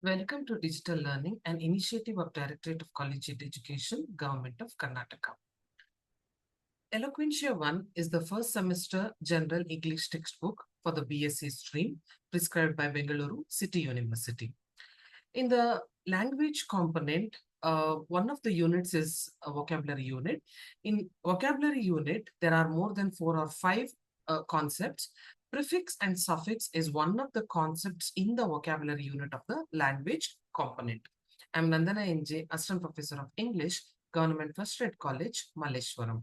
Welcome to Digital Learning, an initiative of Directorate of Collegiate Education, Government of Karnataka. Eloquentia 1 is the first semester general English textbook for the BSc stream prescribed by Bengaluru City University. In the language component, one of the units is a vocabulary unit. In vocabulary unit, there are more than 4 or 5 concepts. Prefix and suffix is one of the concepts in the vocabulary unit of the language component. I'm Nandana NJ, Assistant Professor of English, Government First Rate College, Malleshwaram.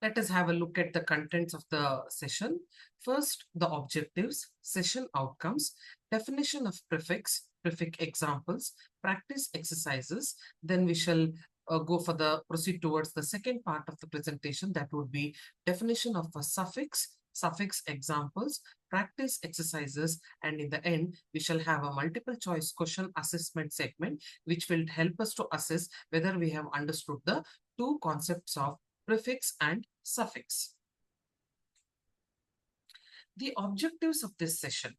Let us have a look at the contents of the session. First, the objectives, session outcomes, definition of prefix, prefix examples, practice exercises. Then we shall proceed towards the second part of the presentation. That would be definition of a suffix, suffix examples, practice exercises, and in the end, we shall have a multiple choice question assessment segment, which will help us to assess whether we have understood the two concepts of prefix and suffix. The objectives of this session.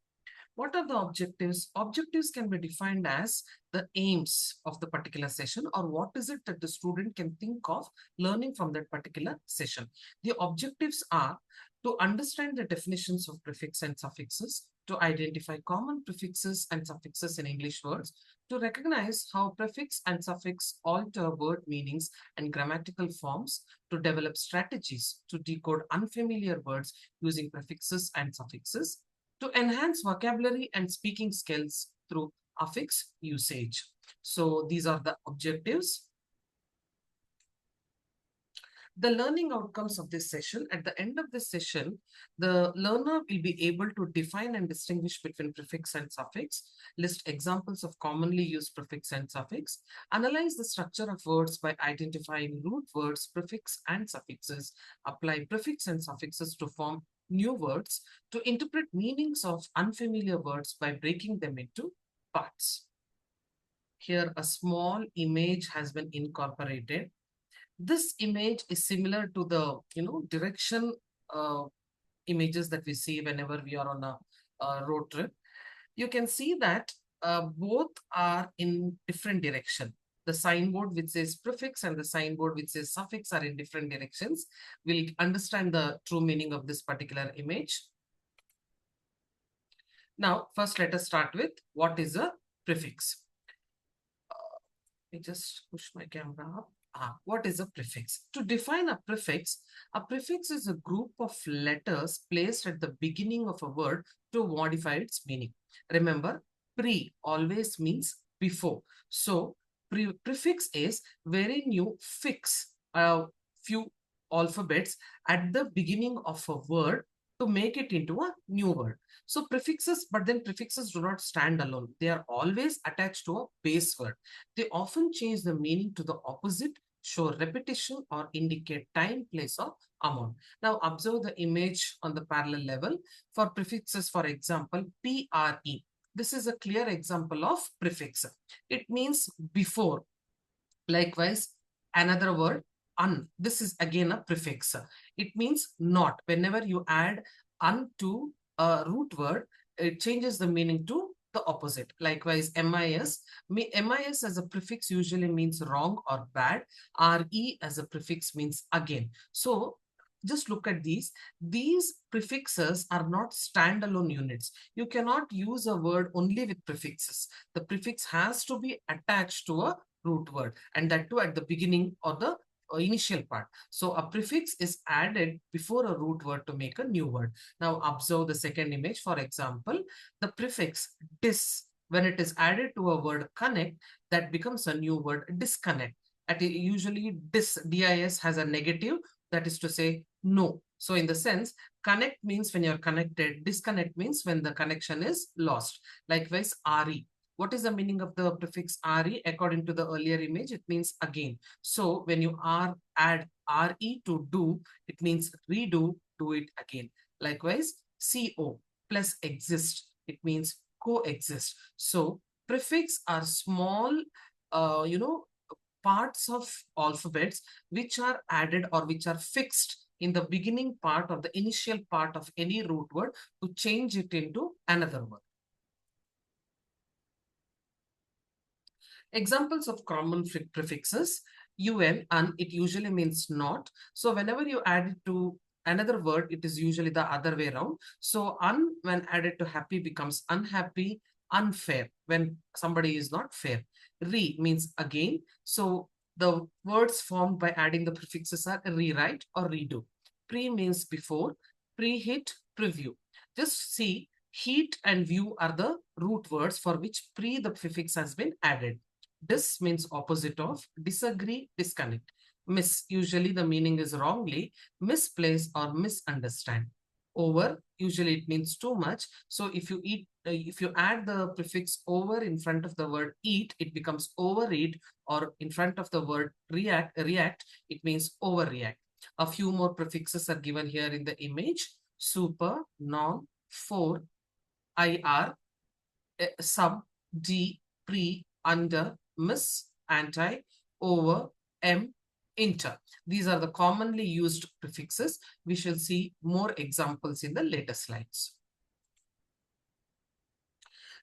What are the objectives? Objectives can be defined as the aims of the particular session, or what is it that the student can think of learning from that particular session. The objectives are to understand the definitions of prefix and suffixes, to identify common prefixes and suffixes in English words, to recognize how prefix and suffix alter word meanings and grammatical forms, to develop strategies to decode unfamiliar words using prefixes and suffixes, to enhance vocabulary and speaking skills through affix usage. So these are the objectives. The learning outcomes of this session. At the end of this session, the learner will be able to define and distinguish between prefix and suffix, list examples of commonly used prefix and suffix, analyze the structure of words by identifying root words, prefix and suffixes, apply prefix and suffixes to form new words, to interpret meanings of unfamiliar words by breaking them into parts. Here, a small image has been incorporated. This image is similar to the direction images that we see whenever we are on a road trip. You can see that both are in different direction. The signboard which says prefix and the signboard which says suffix are in different directions. We'll understand the true meaning of this particular image. Now, first let us start with what is a prefix. Let me just push my camera up. What is a prefix? To define a prefix is a group of letters placed at the beginning of a word to modify its meaning. Remember, pre always means before. So, prefix is wherein you fix a few alphabets at the beginning of a word to make it into a new word. So prefixes, but then prefixes do not stand alone. They are always attached to a base word. They often change the meaning to the opposite, show repetition, or indicate time, place, or amount. Now observe the image on the parallel level. For prefixes, for example, PRE. This is a clear example of prefix. It means before. Likewise, another word, un. This is again a prefix. It means not. Whenever you add un to a root word, it changes the meaning to the opposite. Likewise, MIS as a prefix usually means wrong or bad. RE as a prefix means again. So just look at these. These prefixes are not standalone units. You cannot use a word only with prefixes. The prefix has to be attached to a root word, and that too at the beginning or the initial part. So a prefix is added before a root word to make a new word. Now observe the second image. For example, the prefix dis, when it is added to a word connect, that becomes a new word disconnect. Usually dis has a negative, that is to say no. So in the sense, connect means when you're connected, disconnect means when the connection is lost. Likewise, RE. What is the meaning of the prefix RE? According to the earlier image, it means again. So when you add RE to do, it means redo, do it again. Likewise, CO plus exist, it means coexist. So prefix are small, parts of alphabets which are added or which are fixed in the beginning part or the initial part of any root word to change it into another word. Examples of common prefixes, un, and it usually means not. So whenever you add it to another word, it is usually the other way around. So un, when added to happy, becomes unhappy, unfair, when somebody is not fair. Re means again. So the words formed by adding the prefixes are rewrite or redo. Pre means before, preheat, preview. Just see, heat and view are the root words for which pre the prefix has been added. Dis means opposite of, disagree, disconnect. Miss, usually the meaning is wrongly, misplace or misunderstand. Over, usually it means too much. So if you add the prefix over in front of the word eat, it becomes overeat, or in front of the word react, it means overreact. A few more prefixes are given here in the image. Super, non, for, ir, sub, d, pre, under, miss, anti, over, inter. These are the commonly used prefixes. We shall see more examples in the later slides.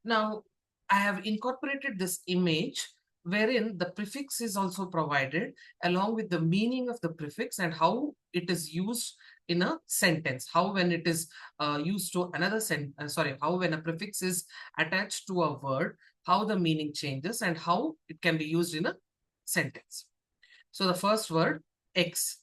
Now, I have incorporated this image wherein the prefix is also provided along with the meaning of the prefix and how it is used in a sentence. How when it is used to another sentence, how when a prefix is attached to a word, how the meaning changes and how it can be used in a sentence. So the first word, X.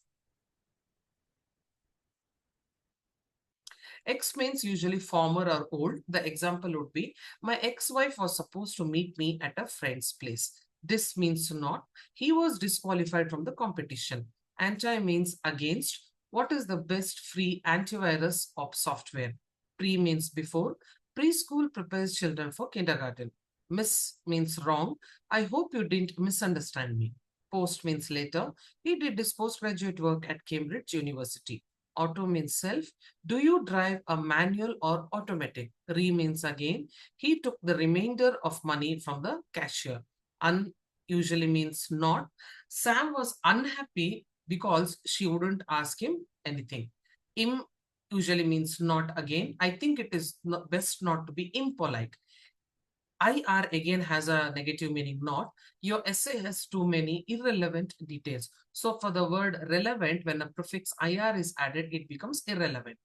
X means usually former or old. The example would be, my ex-wife was supposed to meet me at a friend's place. This means not. He was disqualified from the competition. Anti means against. What is the best free antivirus of software? Pre means before. Preschool prepares children for kindergarten. Miss means wrong. I hope you didn't misunderstand me. Post means later. He did his postgraduate work at Cambridge University. Auto means self. Do you drive a manual or automatic? Re means again. He took the remainder of money from the cashier. Un usually means not. Sam was unhappy because she wouldn't ask him anything. Im usually means not again. I think it is best not to be impolite. IR again has a negative meaning, not. Your essay has too many irrelevant details. So for the word relevant, when a prefix IR is added, it becomes irrelevant.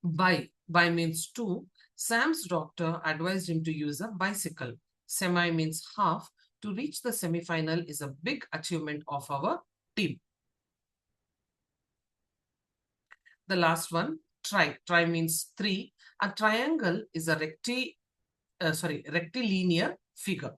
By means to. Sam's doctor advised him to use a bicycle. Semi means half. To reach the semi-final is a big achievement of our team. The last one, tri. Tri means three. A triangle is a rectilinear figure.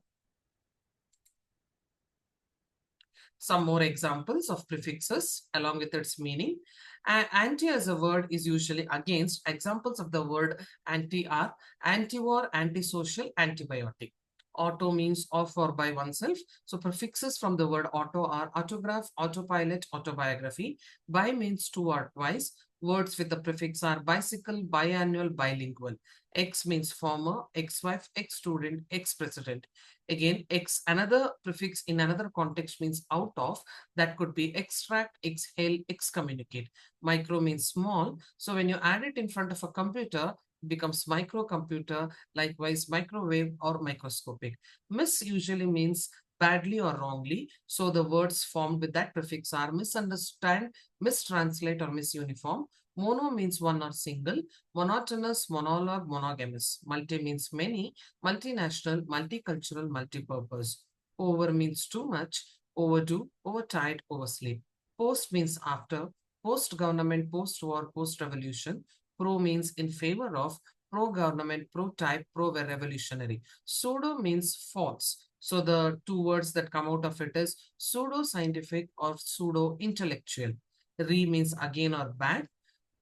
Some more examples of prefixes along with its meaning. Anti as a word is usually against. Examples of the word anti are anti-war, antisocial, antibiotic. Auto means of or by oneself. So prefixes from the word auto are autograph, autopilot, autobiography. By means to or twice. Words with the prefix are bicycle, biannual, bilingual. Ex means former, ex-wife, ex-student, ex-president. Again, ex, another prefix in another context means out of. That could be extract, exhale, excommunicate. Micro means small. So when you add it in front of a computer, it becomes microcomputer, likewise microwave or microscopic. Miss usually means badly or wrongly. So the words formed with that prefix are misunderstand, mistranslate or misuniform. Mono means one or single. Monotonous, monologue, monogamous. Multi means many. Multinational, multicultural, multipurpose. Over means too much. Overdue, overtired, oversleep. Post means after. Post-government, post-war, post-revolution. Pro means in favor of. Pro-government, pro-type, pro-revolutionary. Pseudo means false. So the two words that come out of it is pseudo-scientific or pseudo-intellectual. Re means again or bad.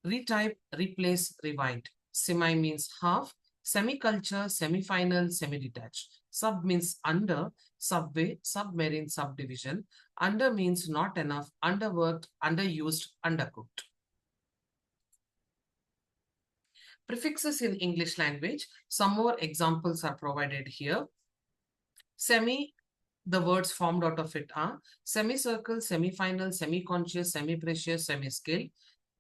Retype, replace, rewind. Semi means half. Semi-culture, semi-final, semi-detached. Sub means under. Subway, submarine, subdivision. Under means not enough, underworked, underused, undercooked. Prefixes in English language. Some more examples are provided here. Semi The words formed out of it are semicircle, semi-final, semi-conscious, semi-precious, semi-scale.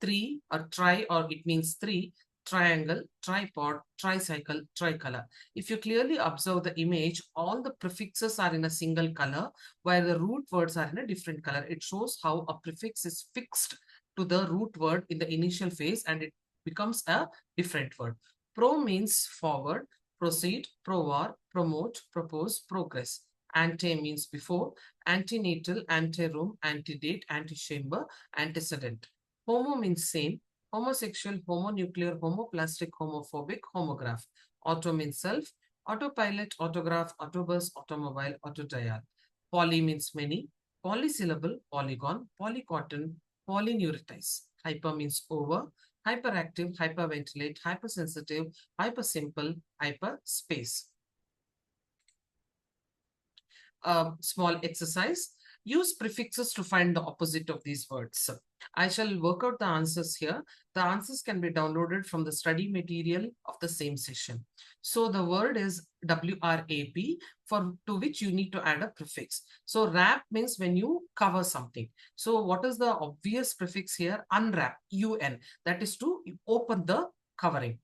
Three, or tri, or it means three, triangle, tripod, tricycle, tricolor. If you clearly observe the image, all the prefixes are in a single color, while the root words are in a different color. It shows how a prefix is fixed to the root word in the initial phase and it becomes a different word. Pro means forward, proceed, pro-war, promote, propose, progress. Ante means before, antenatal, anteroom, antedate, antechamber, antecedent. Homo means same, homosexual, homonuclear, homoplastic, homophobic, homograph. Auto means self, autopilot, autograph, autobus, automobile, autodial. Poly means many, polysyllable, polygon, polycotton, polyneuritize. Hyper means over, hyperactive, hyperventilate, hypersensitive, hypersimple, hyperspace. Small exercise. Use prefixes to find the opposite of these words. I shall work out the answers here. The answers can be downloaded from the study material of the same session. So the word is WRAP, for to which you need to add a prefix. So wrap means when you cover something. So what is the obvious prefix here? Unwrap, UN. That is to open the covering.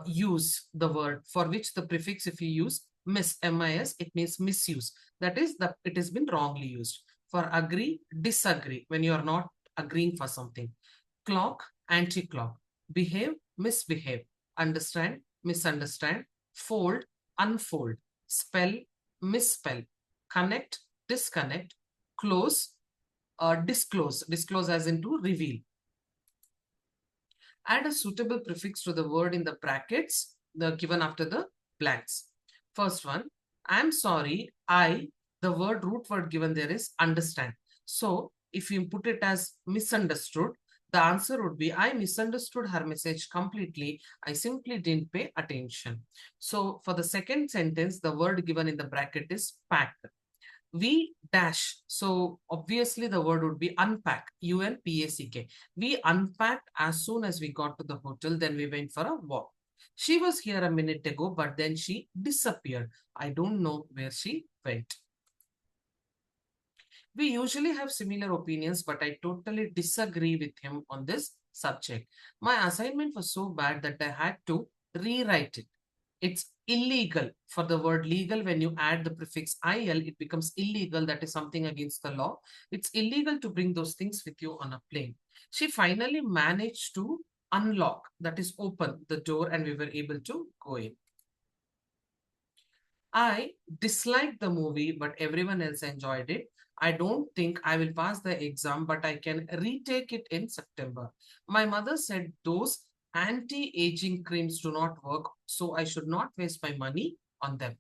Use the word, for which the prefix, if you use MIS, it means misuse. That is, it has been wrongly used. For agree, disagree, when you are not agreeing for something. Clock, anti-clock. Behave, misbehave. Understand, misunderstand. Fold, unfold. Spell, misspell. Connect, disconnect. Close, disclose. Disclose as into reveal. Add a suitable prefix to the word in the brackets given after the blanks. First one, I'm sorry, the root word given there is understand. So if you put it as misunderstood, the answer would be, I misunderstood her message completely. I simply didn't pay attention. So for the second sentence, the word given in the bracket is pack. We dash. So obviously the word would be unpack, UNPACK. We unpacked as soon as we got to the hotel, then we went for a walk. She was here a minute ago, but then she disappeared. I don't know where she went. We usually have similar opinions, but I totally disagree with him on this subject. My assignment was so bad that I had to rewrite it. It's illegal. For the word legal, when you add the prefix IL, it becomes illegal. That is something against the law. It's illegal to bring those things with you on a plane. She finally managed to unlock, that is open the door, and we were able to go in. I disliked the movie, but everyone else enjoyed it. I don't think I will pass the exam, but I can retake it in September. My mother said those anti-aging creams do not work, so I should not waste my money on them.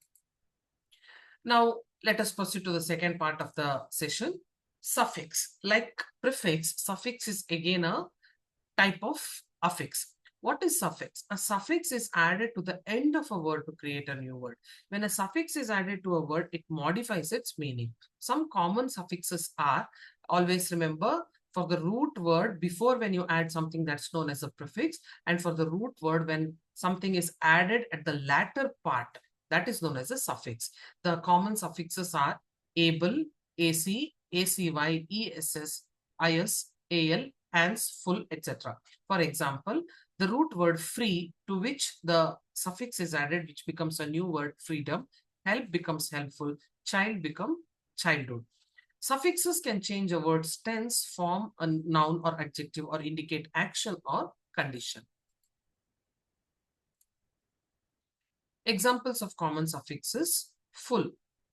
Now, let us proceed to the second part of the session. Suffix. Like prefix, suffix is again a type of affix. What is suffix? A suffix is added to the end of a word to create a new word. When a suffix is added to a word, it modifies its meaning. Some common suffixes are, always remember, for the root word before when you add something, that's known as a prefix, and for the root word when something is added at the latter part, that is known as a suffix. The common suffixes are able, AC, ACY, ESS, IS, AL, hands, full, etc. For example, the root word free, to which the suffix is added, which becomes a new word, freedom. Help becomes helpful. Child become childhood. Suffixes can change a word's tense, form, a noun or adjective, or indicate action or condition. Examples of common suffixes: full,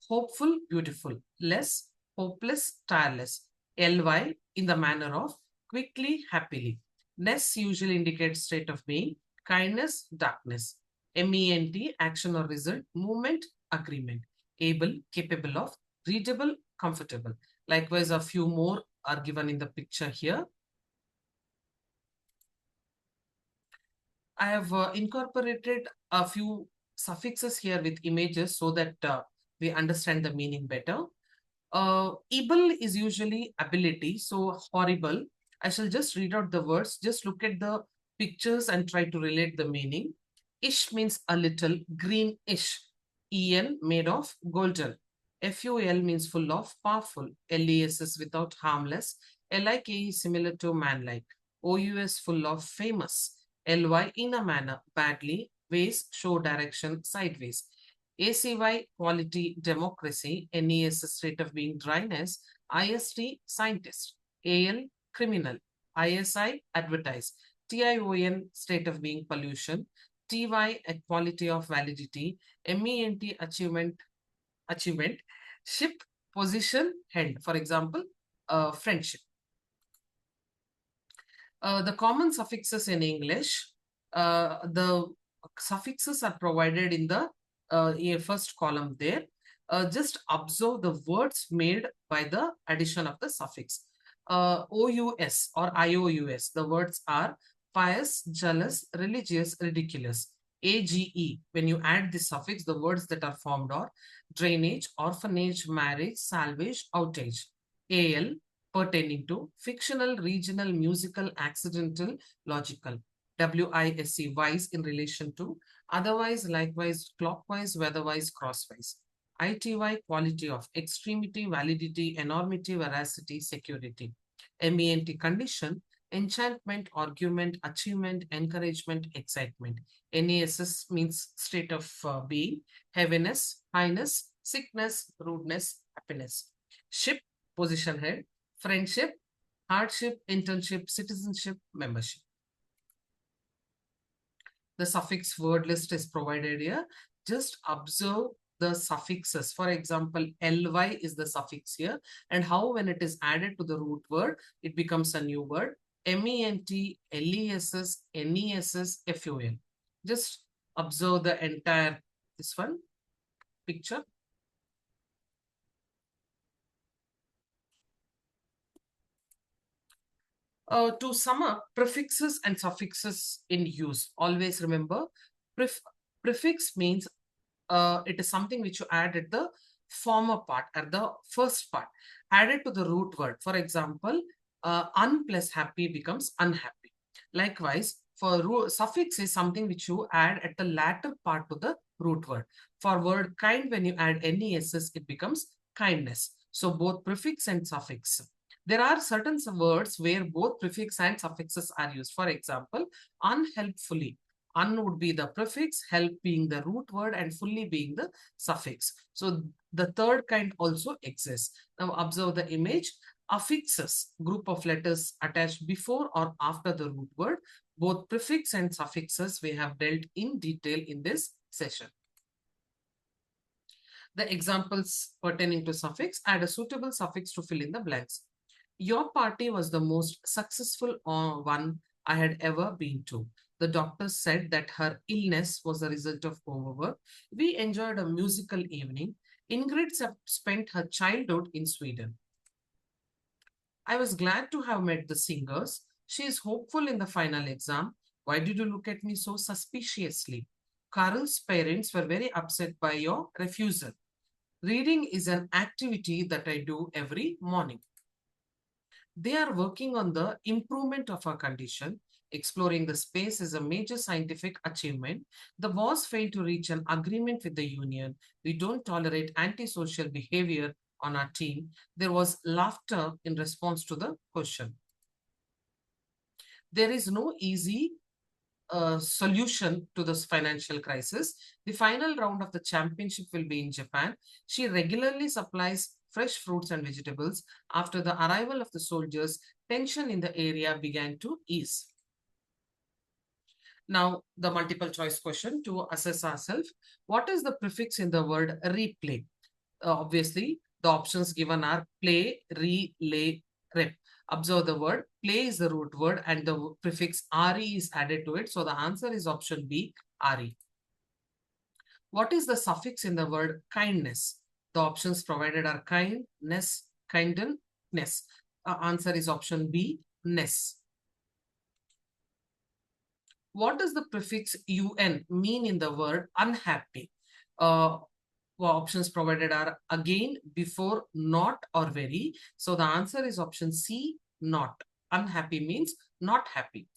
hopeful, beautiful; less, hopeless, tireless; ly, in the manner of; quickly, happily; ness usually indicates state of being; kindness, darkness; ment, action or result; movement, agreement; able, capable of; readable, comfortable. Likewise, a few more are given in the picture here. I have incorporated a few suffixes here with images so that we understand the meaning better. Able is usually ability, so horrible. I shall just read out the words. Just look at the pictures and try to relate the meaning. Ish means a little, greenish. En, made of golden. FUL means full of, powerful. LES is without, harmless. LIK is similar to manlike. OUS full of, famous. LY in a manner, badly. Ways show direction, sideways. ACY quality, democracy. NES state of being, dryness. IST scientist. AL criminal. ISI advertise. TION state of being, pollution. TY quality of validity. MENT achievement. Ship position held, for example friendship. The common suffixes in English, the suffixes are provided in the first column there. Just observe the words made by the addition of the suffix. OUS or IOUS, the words are pious, jealous, religious, ridiculous. AGE, when you add the suffix, the words that are formed are drainage, orphanage, marriage, salvage, outage. AL, pertaining to fictional, regional, musical, accidental, logical. WISE, wise, in relation to, otherwise, likewise, clockwise, weatherwise, crosswise. ITY, quality of, extremity, validity, enormity, veracity, security. MENT, condition, enchantment, argument, achievement, encouragement, excitement. NESS means state of being, heaviness, highness, sickness, rudeness, happiness. Ship, position head. Friendship, hardship, internship, citizenship, membership. The suffix word list is provided here. Just observe the suffixes. For example, ly is the suffix here, and how when it is added to the root word, it becomes a new word. MENT, LESS, NESS, FUL. Just observe the entire this one picture. To sum up, prefixes and suffixes in use. Always remember, prefix means it is something which you add at the former part, at the first part, added to the root word. For example, un plus happy becomes unhappy. Likewise, for suffix is something which you add at the latter part to the root word. For word kind, when you add NESS, it becomes kindness. So both prefix and suffix. There are certain words where both prefix and suffixes are used. For example, unhelpfully. Un would be the prefix, help being the root word, and fully being the suffix. So the third kind also exists. Now observe the image. Affixes, group of letters attached before or after the root word. Both prefix and suffixes we have dealt in detail in this session. The examples pertaining to suffix: add a suitable suffix to fill in the blanks. Your party was the most successful one I had ever been to. The doctor said that her illness was a result of overwork. We enjoyed a musical evening. Ingrid spent her childhood in Sweden. I was glad to have met the singers. She is hopeful in the final exam. Why did you look at me so suspiciously? Carl's parents were very upset by your refusal. Reading is an activity that I do every morning. They are working on the improvement of our condition. Exploring the space is a major scientific achievement. The boss failed to reach an agreement with the union. We don't tolerate antisocial behavior on our team. There was laughter in response to the question. There is no easy solution to this financial crisis. The final round of the championship will be in Japan. She regularly supplies fresh fruits and vegetables. After the arrival of the soldiers, tension in the area began to ease. Now, the multiple choice question to assess ourselves. What is the prefix in the word replay? Obviously, the options given are play, relay, rep. Observe the word. Play is the root word and the prefix re is added to it. So the answer is option B, re. What is the suffix in the word kindness? The options provided are kindness, kindness. Answer is option B, ness. What does the prefix un mean in the word unhappy? Options provided are again, before, not, or very. So the answer is option C, not. Unhappy means not happy.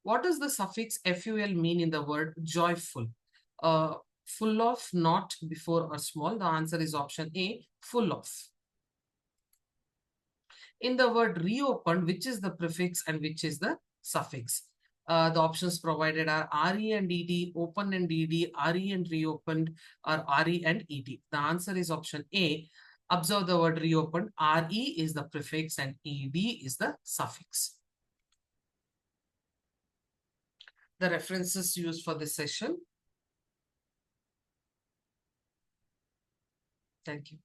What does the suffix ful mean in the word joyful? full of, not, before, or small? The answer is option A, full of. In the word reopened, which is the prefix and which is the suffix? The options provided are RE and ED, open and ED, RE and reopened, or RE and ED. The answer is option A. Observe the word reopened. RE is the prefix and ED is the suffix. The references used for this session. Thank you.